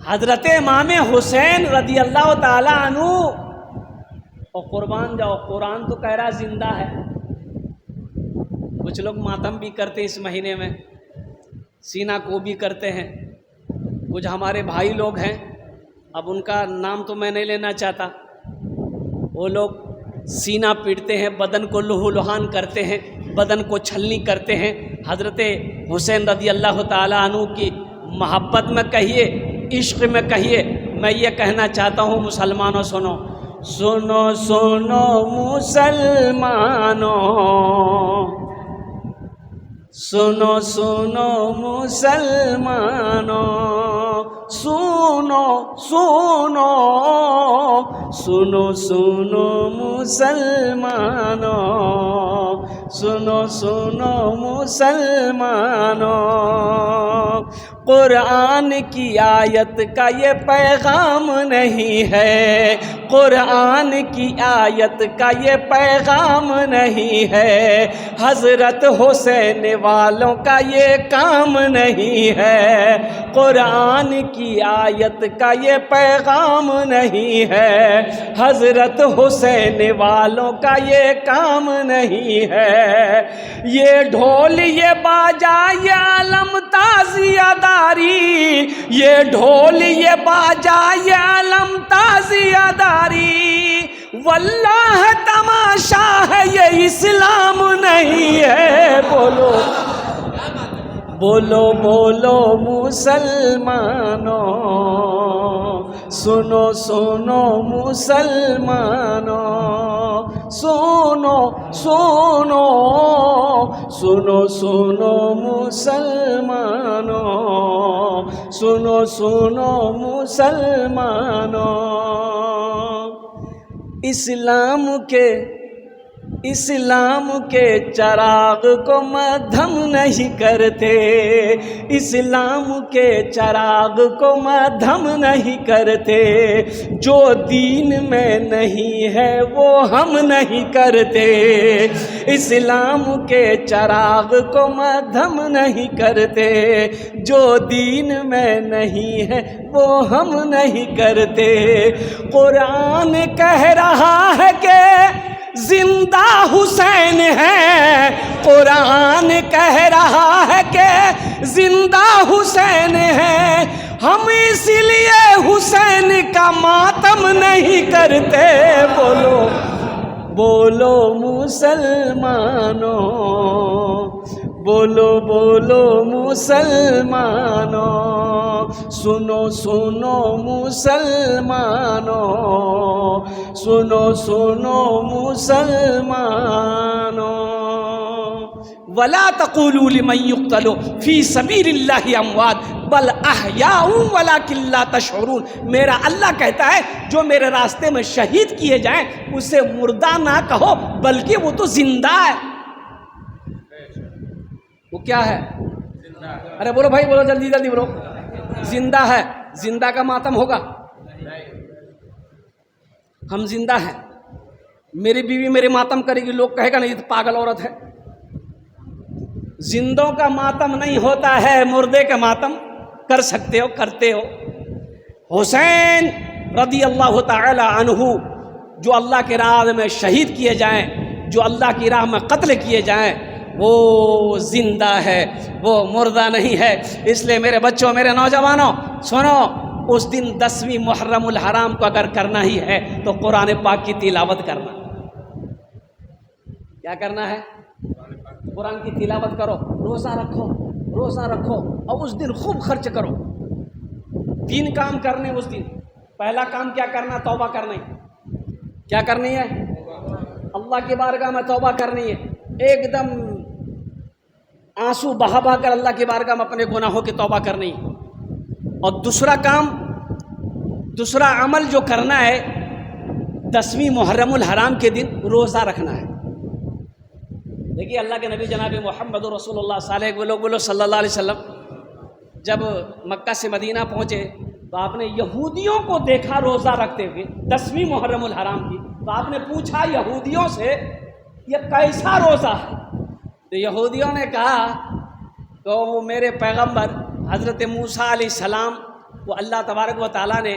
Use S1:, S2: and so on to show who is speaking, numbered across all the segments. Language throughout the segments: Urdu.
S1: حضرت امام حسین رضی اللہ تعالیٰ عنہ، اور قربان جاؤ، قرآن تو کہہ رہا زندہ ہے۔ کچھ لوگ ماتم بھی کرتے اس مہینے میں، سینہ کو بھی کرتے ہیں۔ کچھ ہمارے بھائی لوگ ہیں، اب ان کا نام تو میں نہیں لینا چاہتا، وہ لوگ سینہ پیٹتے ہیں، بدن کو لہو لہان کرتے ہیں، بدن کو چھلنی کرتے ہیں۔ حضرت حسین رضی اللہ تعالیٰ عنہ کی محبت میں کہیے، عشق میں کہیے، میں یہ کہنا چاہتا ہوں مسلمانوں سنو، سنو سنو مسلمانوں، سنو سنو مسلمانوں، سنو سنو سنو سنو مسلمانوں، سنو سنو مسلمانوں، قرآن کی آیت کا یہ پیغام نہیں ہے، قرآن کی آیت کا یہ پیغام نہیں ہے، حضرت حسین والوں کا یہ کام نہیں ہے، قرآن کی آیت کا یہ پیغام نہیں ہے، حضرت حسین والوں کا یہ کام نہیں ہے۔ یہ ڈھول یہ باجا یہ علم تازیہ داری، یہ ڈھول یہ باجا یہ علم تازیہ داری، واللہ تماشا ہے یہ اسلام نہیں ہے۔ بولو بولو بولو مسلمانوں، سنو سنو مسلمانوں، سنو سنو سنو سنو مسلمانوں، سنو سنو مسلمانوں، اسلام کے چراغ کو مدھم نہیں کرتے، اسلام کے چراغ کو مدھم نہیں کرتے، جو دین میں نہیں ہے وہ ہم نہیں کرتے، اسلام کے چراغ کو مدھم نہیں کرتے، جو دین میں نہیں ہے وہ ہم نہیں کرتے۔ قرآن کہہ رہا ہے کہ زندہ حسین ہے، قرآن کہہ رہا ہے کہ زندہ حسین ہے، ہم اس لیے حسین کا ماتم نہیں کرتے۔ بولو بولو مسلمانوں، بولو بولو مسلمانوں، سنو سنو مسلمانوں، سنو سنو مسلمانوں، وَلَا تَقُولُوا لِمَنْ يُقْتَلُ فِي سَبِيلِ اللَّهِ أَمْوَاتٌ بَلْ أَحْيَاءٌ وَلَكِنْ لَا تَشْعُرُونَ۔ میرا اللہ کہتا ہے جو میرے راستے میں شہید کیے جائیں اسے مردہ نہ کہو، بلکہ وہ تو زندہ ہے۔ وہ کیا ہے؟ ارے بولو بھائی، بولو جلدی جلدی بولو۔ زندہ ہے۔ زندہ کا ماتم ہوگا؟ ہم زندہ ہیں، میری بیوی میرے ماتم کرے گی، لوگ کہے گا نہیں یہ تو پاگل عورت ہے۔ زندوں کا ماتم نہیں ہوتا ہے، مردے کا ماتم کر سکتے ہو، کرتے ہو۔ حسین رضی اللہ تعالی عنہ جو اللہ کی راہ میں شہید کیے جائیں، جو اللہ کی راہ میں قتل کیے جائیں، وہ زندہ ہے، وہ مردہ نہیں ہے۔ اس لیے میرے بچوں، میرے نوجوانوں سنو، اس دن 10ویں محرم الحرام کو اگر کرنا ہی ہے تو قرآن پاک کی تلاوت کرنا۔ کیا کرنا ہے؟ قرآن کی تلاوت کرو، روزہ رکھو، روزہ رکھو، اور اس دن خوب خرچ کرو۔ 3 کام کرنے اس دن۔ پہلا کام کیا کرنا؟ توبہ کرنی۔ کیا کرنی ہے؟ اللہ کی بارگاہ میں توبہ کرنی ہے، ایک دم آنسو بہا بہا کر اللہ کی بارگاہ میں اپنے گناہوں کی توبہ کرنی ہے۔ اور دوسرا کام، دوسرا عمل جو کرنا ہے، 10ویں محرم الحرام کے دن روزہ رکھنا ہے۔ دیکھیے اللہ کے نبی جناب محمد رسول اللہ صلی اللہ علیہ وسلم جب مکہ سے مدینہ پہنچے تو آپ نے یہودیوں کو دیکھا روزہ رکھتے ہوئے 10ویں محرم الحرام کی، تو آپ نے پوچھا یہودیوں سے یہ کیسا روزہ ہے؟ تو یہودیوں نے کہا تو میرے پیغمبر حضرت موسیٰ علیہ السلام وہ اللہ تبارک و تعالیٰ نے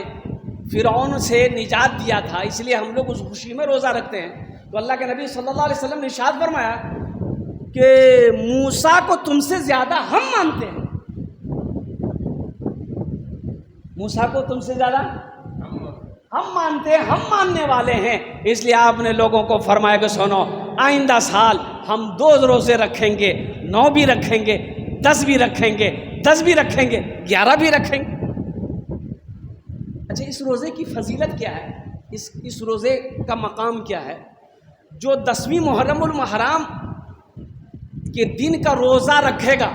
S1: فرعون سے نجات دیا تھا، اس لیے ہم لوگ اس خوشی میں روزہ رکھتے ہیں۔ تو اللہ کے نبی صلی اللہ علیہ وسلم نے ارشاد فرمایا کہ موسیٰ کو تم سے زیادہ ہم مانتے ہیں، موسیٰ کو تم سے زیادہ ہم مانتے ہیں، ہم ماننے والے ہیں۔ اس لیے آپ نے لوگوں کو فرمایا کہ سنو، آئندہ سال ہم 2 روزے رکھیں گے، 9 بھی رکھیں گے، 10 بھی رکھیں گے، 10 بھی رکھیں گے، 11 بھی رکھیں گے۔ اچھا، اس روزے کی فضیلت کیا ہے؟ اس روزے کا مقام کیا ہے؟ جو 10ویں محرم الحرام کے دن کا روزہ رکھے گا،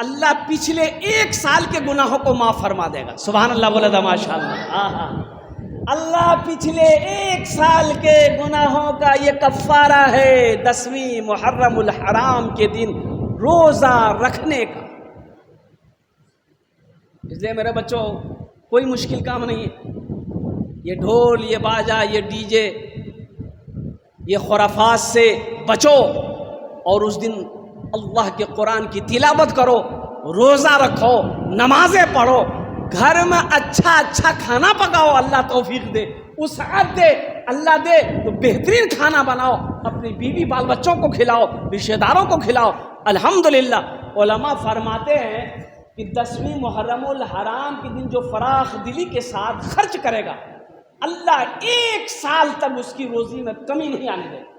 S1: اللہ پچھلے 1 سال کے گناہوں کو معاف فرما دے گا۔ سبحان اللہ، بولے تھا ماشاء اللہ۔ اللہ پچھلے 1 سال کے گناہوں کا یہ کفارہ ہے 10ویں محرم الحرام کے دن روزہ رکھنے کا۔ اس لیے میرے بچوں، کوئی مشکل کام نہیں ہے۔ یہ ڈھول، یہ باجا، یہ ڈی جے، یہ خرافات سے بچو، اور اس دن اللہ کے قرآن کی تلاوت کرو، روزہ رکھو، نمازیں پڑھو، گھر میں اچھا کھانا پکاؤ، اللہ توفیق دے، وسعت دے، اللہ دے تو بہترین کھانا بناؤ، اپنی بیوی بال بچوں کو کھلاؤ، رشتہ داروں کو کھلاؤ۔ الحمدللہ علماء فرماتے ہیں کہ 10ویں محرم الحرام کے دن جو فراخ دلی کے ساتھ خرچ کرے گا، اللہ 1 سال تک اس کی روزی میں کمی نہیں آنے دے گا۔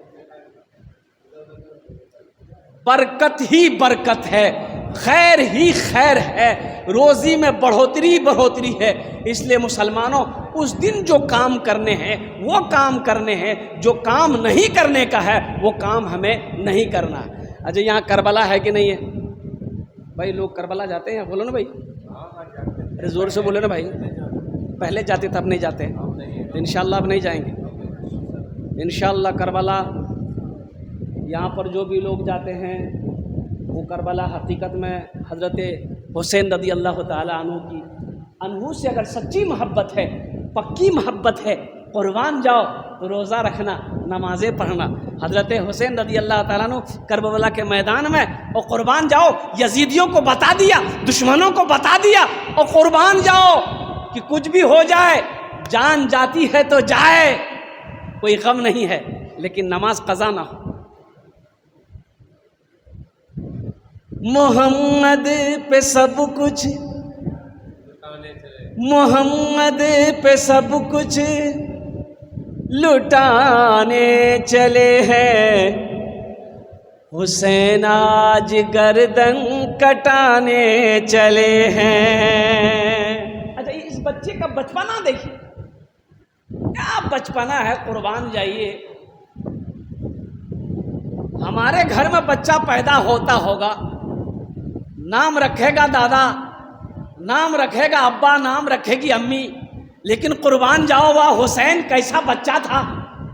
S1: برکت ہی برکت ہے، خیر ہی خیر ہے، روزی میں بڑھوتری ہے۔ اس لیے مسلمانوں، اس دن جو کام کرنے ہیں وہ کام کرنے ہیں، جو کام نہیں کرنے کا ہے وہ کام ہمیں نہیں کرنا۔ اچھا، یہاں کربلا ہے کہ نہیں ہے بھائی؟ لوگ کربلا جاتے ہیں؟ بولو نا بھائی، ارے زور سے بولو نا بھائی۔ پہلے جاتے تھے، اب نہیں جاتے؟ انشاءاللہ اب نہیں جائیں گے انشاءاللہ۔ کربلا یہاں پر جو بھی لوگ جاتے ہیں وہ کربلا حقیقت میں حضرت حسین رضی اللہ تعالیٰ عنہ سے اگر سچی محبت ہے، پکی محبت ہے، قربان جاؤ تو روزہ رکھنا، نمازیں پڑھنا۔ حضرت حسین رضی اللہ تعالیٰ عنہ کربلا کے میدان میں اور قربان جاؤ، یزیدیوں کو بتا دیا، دشمنوں کو بتا دیا، اور قربان جاؤ کہ کچھ بھی ہو جائے، جان جاتی ہے تو جائے، کوئی غم نہیں ہے، لیکن نماز قضا نہ ہو۔ محمد پہ سب کچھ، محمد پہ سب کچھ لٹانے چلے ہیں، حسین آج گردن کٹانے چلے ہیں۔ اچھا، اس بچے کا بچپنا دیکھیے، کیا بچپنا ہے، قربان جائیے۔ ہمارے گھر میں بچہ پیدا ہوتا ہوگا، نام رکھے گا دادا، نام رکھے گا ابا، نام رکھے گی امی، لیکن قربان جاؤ وہ حسین کیسا بچہ تھا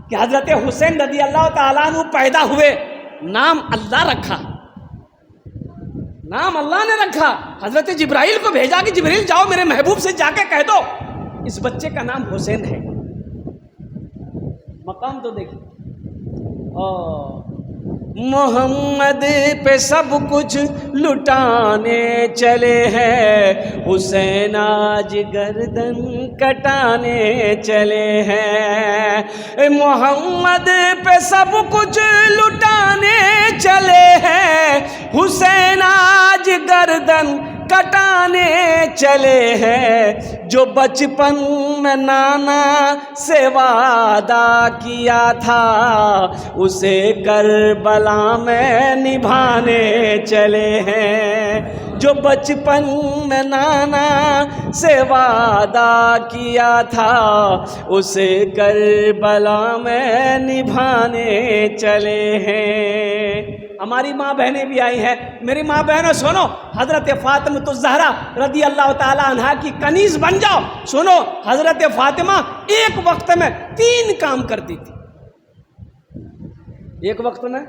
S1: کہ حضرت حسین رضی اللہ تعالیٰ عنہ پیدا ہوئے، نام اللہ رکھا، نام اللہ نے رکھا۔ حضرت جبرائیل کو بھیجا کہ جبرائیل جاؤ میرے محبوب سے جا کے کہہ دو اس بچے کا نام حسین ہے۔ مقام تو دیکھیں۔ محمد پہ سب کچھ لٹانے چلے ہیں، حسین آج گردن کٹانے چلے ہیں۔ محمد پہ سب کچھ لٹانے چلے ہیں، حسین آج گردن کٹانے چلے ہیں۔ جو بچپن میں نانا سے وعدہ کیا تھا، اسے کربلا میں نبھانے چلے ہیں۔ جو بچپن میں نانا سے وعدہ کیا تھا، اسے کربلا میں نبھانے چلے ہیں۔ ہماری ماں بہنیں بھی آئی ہیں۔ میری ماں بہنوں سنو، حضرت فاطمہ الزہرا رضی اللہ تعالی عنہا کی کنیز بن جاؤ۔ سنو، حضرت فاطمہ ایک وقت میں 3 کام کرتی تھی، ایک وقت میں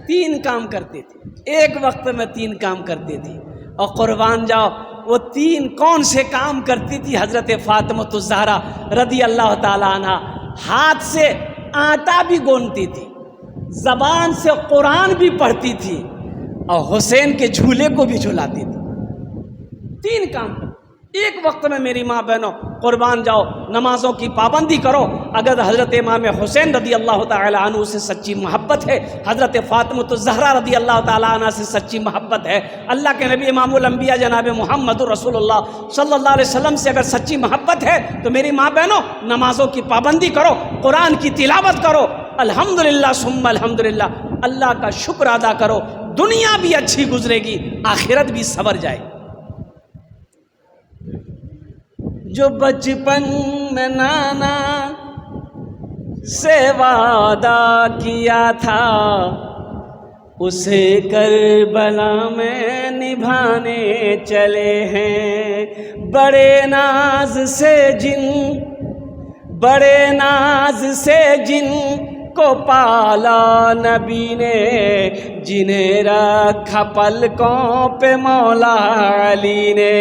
S1: 3 کام کرتی تھی، ایک وقت میں 3 کام کرتی تھی۔ اور قربان جاؤ وہ 3 کون سے کام کرتی تھی حضرت فاطمہ الزہرا رضی اللہ تعالی عنہا؟ ہاتھ سے آٹا بھی گونتی تھی، زبان سے قرآن بھی پڑھتی تھی، اور حسین کے جھولے کو بھی جھلاتی تھی۔ 3 کام۔ ایک وقت میں میری ماں بہنوں قربان جاؤ، نمازوں کی پابندی کرو۔ اگر حضرت امام حسین رضی اللہ تعالی عنہ سے سچی محبت ہے، حضرت فاطمہ الزہرا رضی اللہ تعالی عنہ سے سچی محبت ہے، اللہ کے نبی امام الانبیاء جناب محمد رسول اللہ صلی اللہ علیہ وسلم سے اگر سچی محبت ہے تو میری ماں بہنوں نمازوں کی پابندی کرو، قرآن کی تلاوت کرو، الحمدللہ ثم الحمدللہ، اللہ کا شکر ادا کرو، دنیا بھی اچھی گزرے گی، آخرت بھی سنور جائے گی۔ جو بچپن میں نانا سے وعدہ کیا تھا، اسے کربلا میں نبھانے چلے ہیں۔ بڑے ناز سے جن کو پالا نبی نے، جنہیں رکھا پلکوں پہ مولا علی نے۔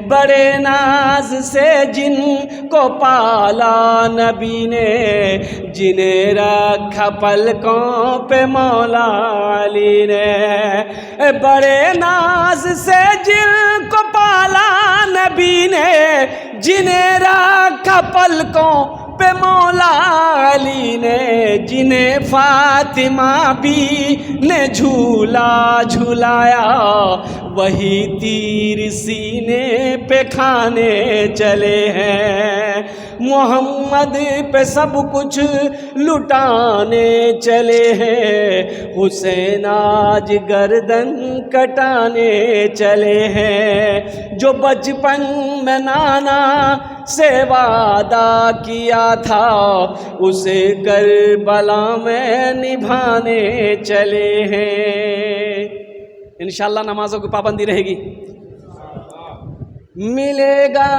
S1: بڑے ناز سے جن کو پالا نبی نے، جنہیں رکھا پلکوں پہ مولا علی نے۔ بڑے ناز سے جن کو پالا نبی نے، جنہیں رکھا پلکوں پہ مولا علی نے، جنہیں فاطمہ بھی نے جھولا جھولایا، وہی تیر سینے پہ کھانے چلے ہیں۔ محمد پہ سب کچھ لٹانے چلے ہیں، حسین آج گردن کٹانے چلے ہیں۔ جو بچپن میں نانا سے وعدہ کیا تھا، اسے کربلا میں نبھانے چلے ہیں۔ انشاءاللہ نمازوں کی پابندی رہے گی۔ ملے گا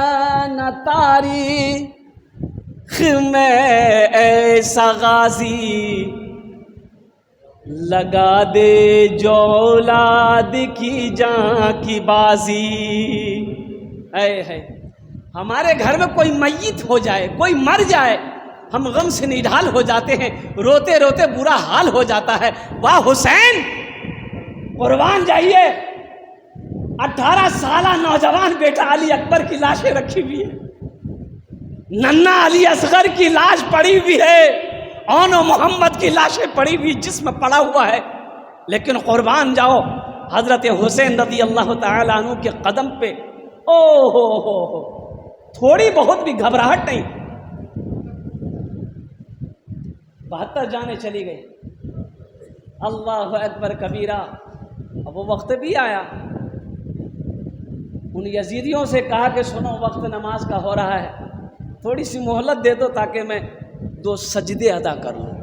S1: نہ تاریخ میں ایسا غازی، لگا دے جو اولاد کی جان کی بازی۔ ہے ہمارے گھر میں کوئی میت ہو جائے، کوئی مر جائے، ہم غم سے نڈھال ہو جاتے ہیں، روتے روتے برا حال ہو جاتا ہے۔ واہ حسین، قربان جائیے، 18 سالہ نوجوان بیٹا علی اکبر کی لاشیں رکھی ہوئی ہے، ننا علی اصغر کی لاش پڑی ہوئی ہے، اون و محمد کی لاشیں پڑی ہوئی، جسم پڑا ہوا ہے، لیکن قربان جاؤ حضرت حسین رضی اللہ تعالی عنہ کے قدم پہ او ہو تھوڑی بہت بھی گھبراہٹ نہیں۔ 72 جانیں چلی گئی، اللہ اکبر کبیرہ۔ اب وہ وقت بھی آیا، ان یزیدیوں سے کہا کہ سنو وقت نماز کا ہو رہا ہے، تھوڑی سی مہلت دے دو تاکہ میں 2 سجدے ادا کر لوں،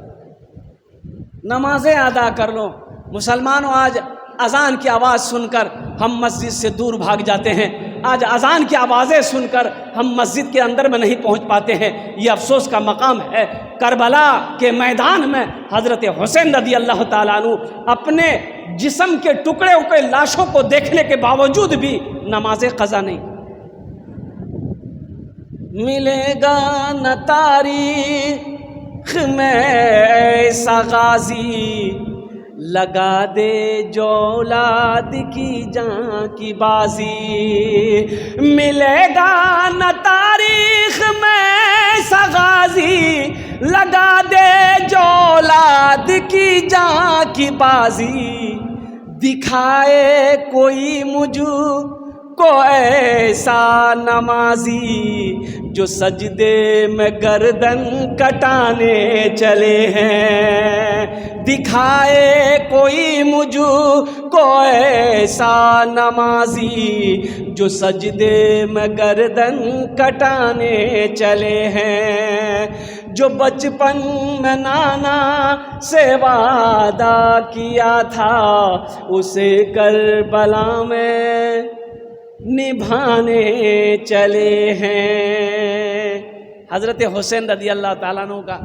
S1: نمازیں ادا کر لوں۔ مسلمانوں، آج اذان کی آواز سن کر ہم مسجد سے دور بھاگ جاتے ہیں، آج اذان کی آوازیں سن کر ہم مسجد کے اندر میں نہیں پہنچ پاتے ہیں۔ یہ افسوس کا مقام ہے۔ کربلا کے میدان میں حضرت حسین رضی اللہ تعالیٰ عنہ اپنے جسم کے ٹکڑے ہوئے لاشوں کو دیکھنے کے باوجود بھی نماز قضا نہیں۔ ملے گا نہ تاریخ میں ایسا غازی، لگا دے جو اولاد کی جان کی بازی۔ ملے گا نہ تاریخ میں ایسا غازی، لگا دے جو اولاد کی جان کی بازی۔ دکھائے کوئی مجھ کو ایسا نمازی، جو سجدے میں گردن کٹانے چلے ہیں۔ دکھائے کوئی مجھ کو ایسا نمازی، جو سجدے میں گردن کٹانے چلے ہیں۔ جو بچپن میں نانا سے وعدہ کیا تھا، اسے کربلا میں نبھانے چلے ہیں۔ حضرت حسین رضی اللہ تعالیٰ عنہ کا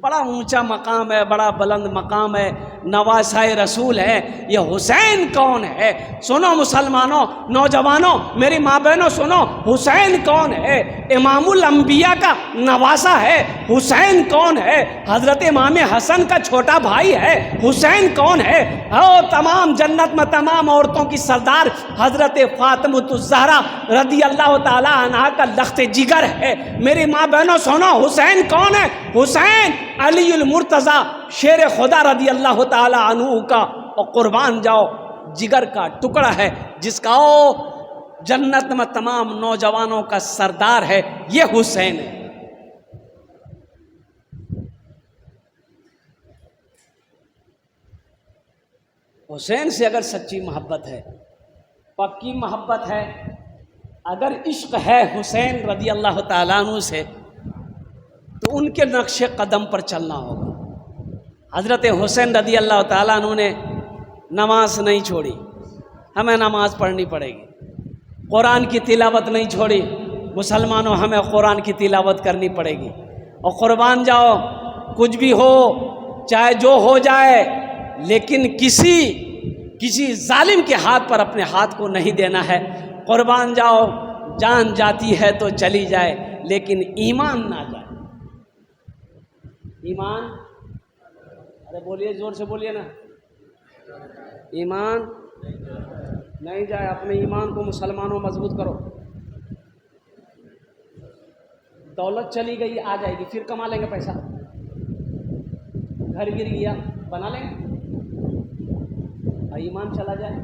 S1: بڑا اونچا مقام ہے، بڑا بلند مقام ہے، نواسۂ رسول ہے۔ یہ حسین کون ہے؟ سنو مسلمانوں، نوجوانوں، میری ماں بہنوں سنو، حسین کون ہے؟ امام الانبیاء کا نواسہ ہے۔ حسین کون ہے؟ حضرت امام حسن کا چھوٹا بھائی ہے۔ حسین کون ہے؟ تمام جنت میں تمام عورتوں کی سردار حضرت فاطمۃ الزہرا رضی اللہ تعالی عنہا کا لخت جگر ہے۔ میری ماں بہنوں سنو، حسین کون ہے؟ حسین علی المرتضیٰ شیر خدا رضی اللہ تعالی عنہ کا اور قربان جاؤ جگر کا ٹکڑا ہے، جس کا جنت میں تمام نوجوانوں کا سردار ہے۔ یہ حسین ہے۔ حسین سے اگر سچی محبت ہے، پکی محبت ہے، اگر عشق ہے حسین رضی اللہ تعالیٰ عنہ سے، تو ان کے نقش قدم پر چلنا ہوگا۔ حضرت حسین رضی اللہ تعالیٰ عنہ نے نماز نہیں چھوڑی، ہمیں نماز پڑھنی پڑے گی۔ قرآن کی تلاوت نہیں چھوڑی، مسلمانوں ہمیں قرآن کی تلاوت کرنی پڑے گی۔ اور قربان جاؤ، کچھ بھی ہو، چاہے جو ہو جائے، لیکن کسی ظالم کے ہاتھ پر اپنے ہاتھ کو نہیں دینا ہے۔ قربان جاؤ، جان جاتی ہے تو چلی جائے، لیکن ایمان نہ جائے۔ ایمان، ارے بولیے، زور سے بولیے نا، ایمان نہیں جائے۔ اپنے ایمان کو مسلمانوں مضبوط کرو۔ دولت چلی گئی آ جائے گی، پھر کما لیں گے پیسہ۔ گھر گر گیا بنا لیں گے، اور ایمان چلا جائے۔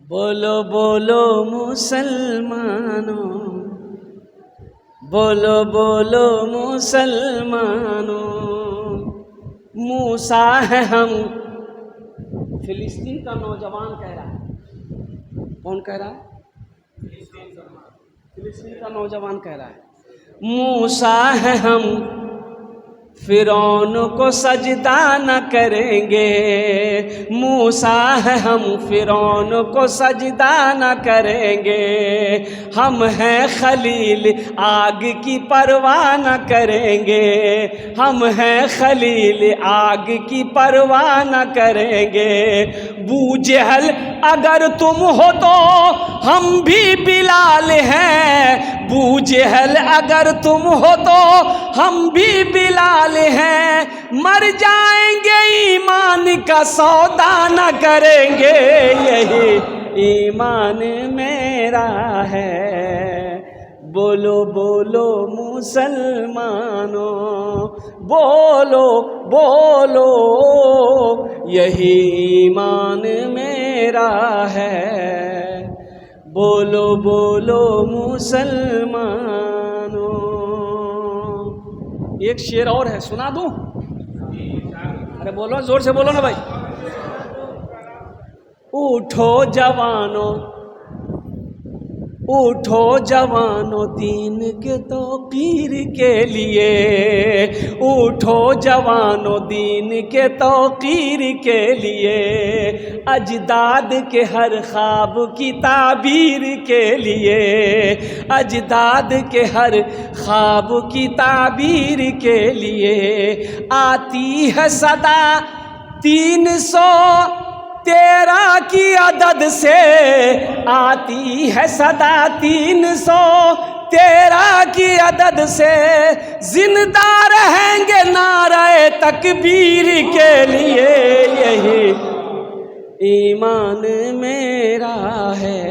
S1: بولو بولو مسلمانوں، بولو بولو مسلمانوں، موسیٰ ہے ہم۔ فلسطین کا نوجوان کہہ رہا ہے، کون کہہ رہا ہے؟ فلسطین کا نوجوان کہہ رہا ہے، موسیٰ ہے ہم، فرعون کو سجدہ نہ کریں گے۔ موسیٰ ہے ہم، فرعون کو سجدہ نہ کریں گے۔ ہم ہیں خلیل، آگ کی پرواہ نہ کریں گے۔ ہم ہیں خلیل، آگ کی پرواہ نہ کریں گے۔ بو جہل اگر تم ہو تو ہم بھی بلال ہیں۔ بو جہل اگر تم ہو تو ہم بھی بلال ہیں۔ مر جائیں گے ایمان کا سودا نہ کریں گے، یہی ایمان میرا ہے۔ بولو بولو مسلمانوں، بولو بولو، یہی ایمان میرا ہے۔ بولو بولو مسلمانوں۔ ایک شعر اور ہے، سنا دوں؟ ارے بولو، زور سے بولو نا بھائی۔ اٹھو جوانوں، اٹھو جوانوں دین کے توقیر کے لیے۔ اٹھو جوانوں دین کے توقیر کے لیے۔ اجداد کے ہر خواب کی تعبیر کے لیے۔ اجداد کے ہر خواب کی تعبیر کے لیے۔ آتی ہے صدا 313 کی عدد سے، آتی ہے صدا 313 کی عدد سے۔ زندہ رہیں گے نعرہ تکبیر کے لیے، یہی ایمان میرا ہے۔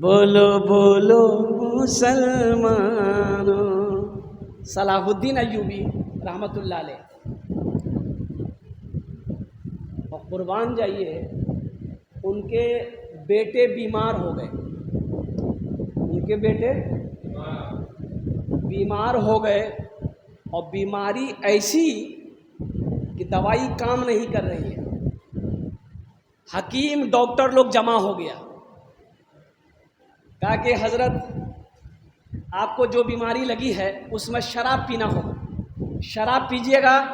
S1: بولو بولو مسلمانوں۔ صلاح الدین ایوبی رحمۃ اللہ علیہ، اور قربان جائیے، ان کے بیٹے بیمار ہو گئے، ان کے بیٹے بیمار ہو گئے، اور بیماری ایسی کہ دوائی کام نہیں کر رہی ہے۔ حکیم ڈاکٹر لوگ جمع ہو گیا، کہا کہ حضرت آپ کو جو بیماری لگی ہے اس میں شراب پینا ہوگا، شراب پیجیے گا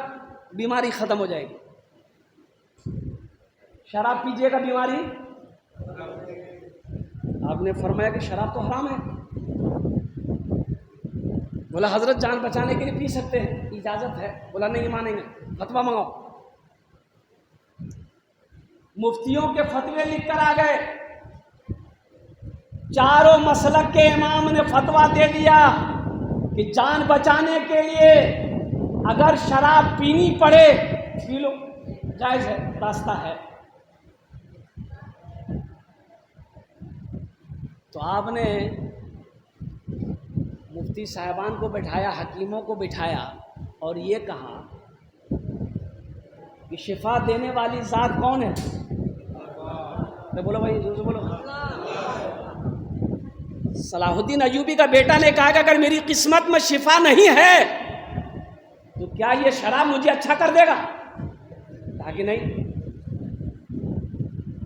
S1: بیماری ختم ہو جائے گی، شراب پیجیے گا بیماری۔ آپ نے فرمایا کہ شراب تو حرام ہے، بولا حضرت جان بچانے کے لیے پی سکتے ہیں، اجازت ہے؟ بولا نہیں مانیں گے، فتویٰ منگاؤ۔ مفتیوں کے فتوے لکھ کر آ گئے، چاروں مسلک کے امام نے فتویٰ دے دیا کہ جان بچانے کے لیے اگر شراب پینی پڑے پی لو، جائز ہے، راستہ ہے۔ تو آپ نے مفتی صاحبان کو بٹھایا، حکیموں کو بٹھایا اور یہ کہا کہ شفا دینے والی ذات کون ہے؟ بولو بھائی زور سے بولو۔ صلاح الدین ایوبی کا بیٹا نے کہا کہ اگر میری قسمت میں شفا نہیں ہے تو کیا یہ شراب مجھے اچھا کر دے گا؟ کہا کہ نہیں،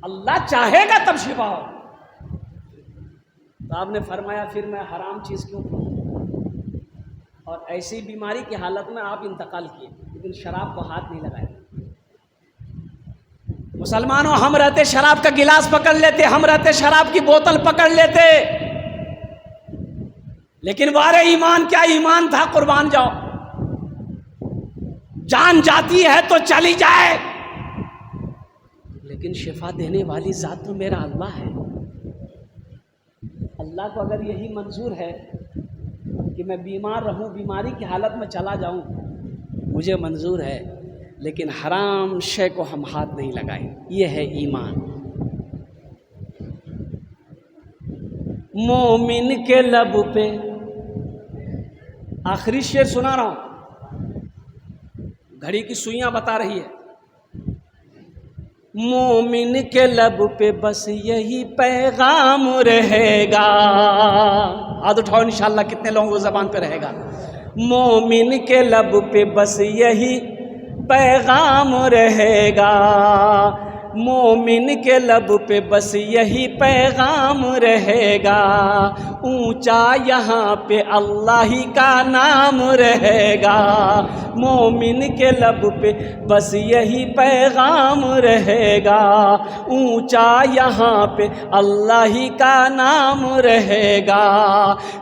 S1: اللہ چاہے گا تب شفا ہو۔ تو آپ نے فرمایا پھر میں حرام چیز کیوں کھاؤں؟ اور ایسی بیماری کی حالت میں آپ انتقال کیے، لیکن شراب کو ہاتھ نہیں لگائے۔ مسلمانوں، ہم رہتے شراب کا گلاس پکڑ لیتے، ہم رہتے شراب کی بوتل پکڑ لیتے، لیکن وارے ایمان کیا ایمان تھا، قربان جاؤ۔ جان جاتی ہے تو چلی جائے، لیکن شفا دینے والی ذات تو میرا اللہ ہے۔ اللہ کو اگر یہی منظور ہے کہ میں بیمار رہوں، بیماری کی حالت میں چلا جاؤں، مجھے منظور ہے، لیکن حرام شے کو ہم ہاتھ نہیں لگائیں۔ یہ ہے ایمان۔ مومن کے لب پہ، آخری شعر سنا رہا ہوں، گھڑی کی سوئیاں بتا رہی ہے۔ مومن کے لب پہ بس یہی پیغام رہے گا، ہاتھ اٹھاؤ انشاءاللہ کتنے لوگوں کو زبان پہ رہے گا۔ مومن کے لب پہ بس یہی پیغام رہے گا، مومن کے لب پہ بس یہی پیغام رہے گا، اونچا یہاں پہ اللہ ہی کا نام رہے گا، مومن کے لب پہ بس یہی پیغام رہے گا، اونچا یہاں پہ اللہ ہی کا نام رہے گا،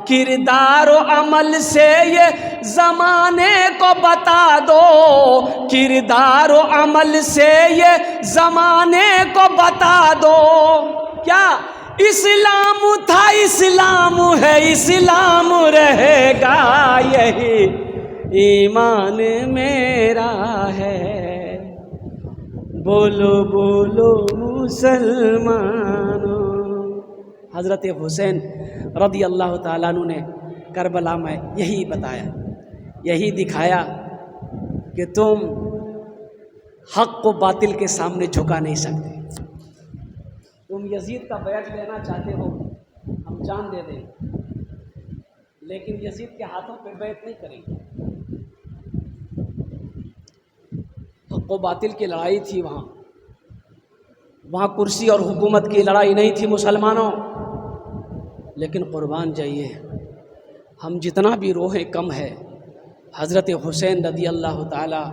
S1: کردار و عمل سے یہ زمانے کو بتا دو، کردار و عمل سے یہ زمانے کو بتا دو، کیا اسلام تھا اسلام ہے اسلام رہے گا، یہی ایمان میرا ہے، بولو بولو مسلمانوں۔ حضرت حسین رضی اللہ تعالیٰ عنہ نے کربلا میں یہی بتایا، یہی دکھایا کہ تم حق کو باطل کے سامنے جھکا نہیں سکتے۔ تم یزید کا بیعت لینا چاہتے ہو، ہم جان دے دیں، لیکن یزید کے ہاتھوں پہ بیعت نہیں کریں گے۔ حق و باطل کی لڑائی تھی وہاں کرسی اور حکومت کی لڑائی نہیں تھی مسلمانوں، لیکن قربان جائیے، ہم جتنا بھی روحیں کم ہے، حضرت حسین رضی اللہ تعالی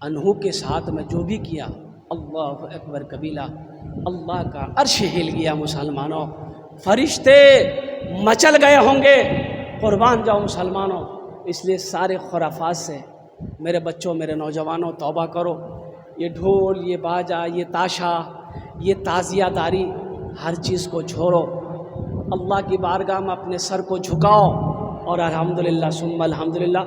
S1: عنہ کے ساتھ میں جو بھی کیا، اللہ اکبر کبیرہ، اللہ کا عرش ہل گیا مسلمانوں، فرشتے مچل گئے ہوں گے۔ قربان جاؤ مسلمانوں، اس لیے سارے خرافات سے میرے بچوں، میرے نوجوانوں، توبہ کرو۔ یہ ڈھول، یہ باجا، یہ تاشا، یہ تعزیہ داری، ہر چیز کو چھوڑو، اللہ کی بارگاہ میں اپنے سر کو جھکاؤ، اور الحمدللہ ثم الحمدللہ